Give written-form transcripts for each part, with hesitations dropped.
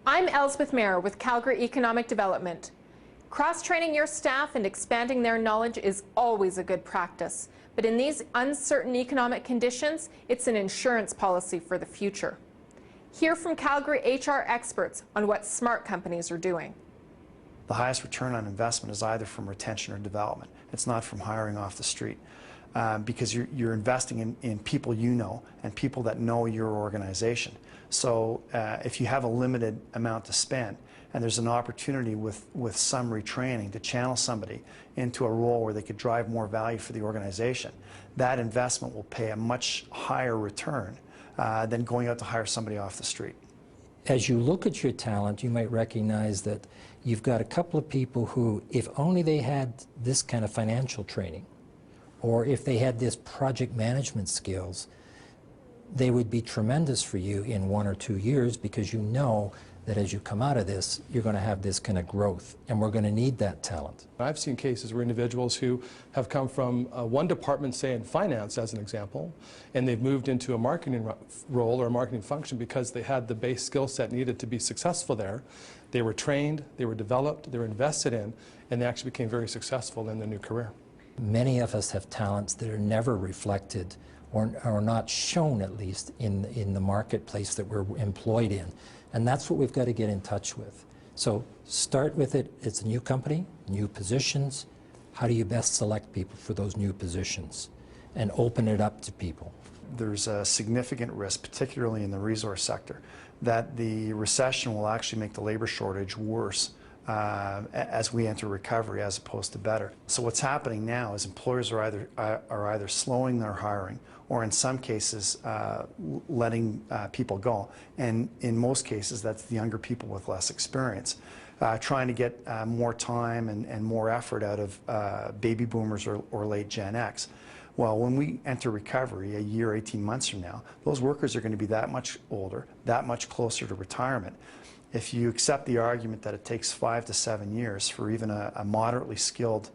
I'm Elsbeth Mayer with Calgary Economic Development. Cross-training your staff and expanding their knowledge is always a good practice, but in these uncertain economic conditions, it's an insurance policy for the future. Hear from Calgary HR experts on what smart companies are doing. The highest return on investment is either from retention or development. It's not from hiring off the street. Because you're investing in people you know and people that know your organization. So if you have a limited amount to spend and there's an opportunity with some retraining to channel somebody into a role where they could drive more value for the organization, that investment will pay a much higher return than going out to hire somebody off the street. As you look at your talent, you might recognize that you've got a couple of people who, if only they had this kind of financial training, or if they had this project management skills, they would be tremendous for you in 1 or 2 years, because you know that as you come out of this, you're going to have this kind of growth, and we're going to need that talent. I've seen cases where individuals who have come from one department, say in finance as an example, and they've moved into a marketing role or a marketing function because they had the base skill set needed to be successful there. They were trained, they were developed, they were invested in, and they actually became very successful in their new career. Many of us have talents that are never reflected or not shown, at least, in the marketplace that we're employed in. And that's what we've got to get in touch with. So start with it. It's a new company, new positions. How do you best select people for those new positions and open it up to people? There's a significant risk, particularly in the resource sector, that the recession will actually make the labor shortage worse as we enter recovery as opposed to better. So what's happening now is employers are either slowing their hiring or in some cases letting people go. And in most cases that's the younger people with less experience, trying to get more time and more effort out of baby boomers or late Gen X. Well, when we enter recovery a year, 18 months from now, those workers are going to be that much older, that much closer to retirement. If you accept the argument that it takes 5 to 7 years for even a moderately skilled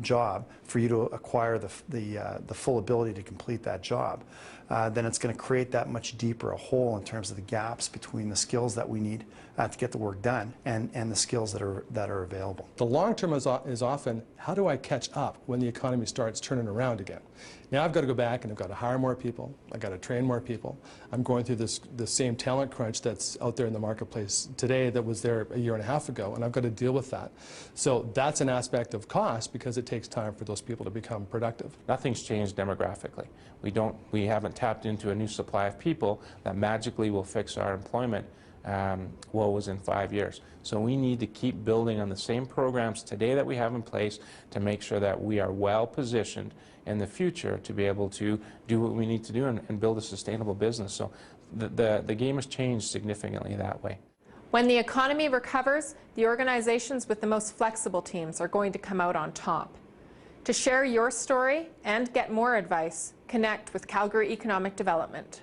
job for you to acquire the full ability to complete that job, then it's going to create that much deeper a hole in terms of the gaps between the skills that we need to get the work done and the skills that are available. The long term is often, how do I catch up when the economy starts turning around again? Now I've got to go back and I've got to hire more people, I've got to train more people. I'm going through the same talent crunch that's out there in the marketplace today that was there a year and a half ago, and I've got to deal with that. So that's an aspect of cost because it takes time for those people to become productive. Nothing's changed demographically. We haven't tapped into a new supply of people that magically will fix our employment woes in 5 years. So we need to keep building on the same programs today that we have in place to make sure that we are well positioned in the future to be able to do what we need to do and build a sustainable business. So the game has changed significantly that way. When the economy recovers, the organizations with the most flexible teams are going to come out on top. To share your story and get more advice, connect with Calgary Economic Development.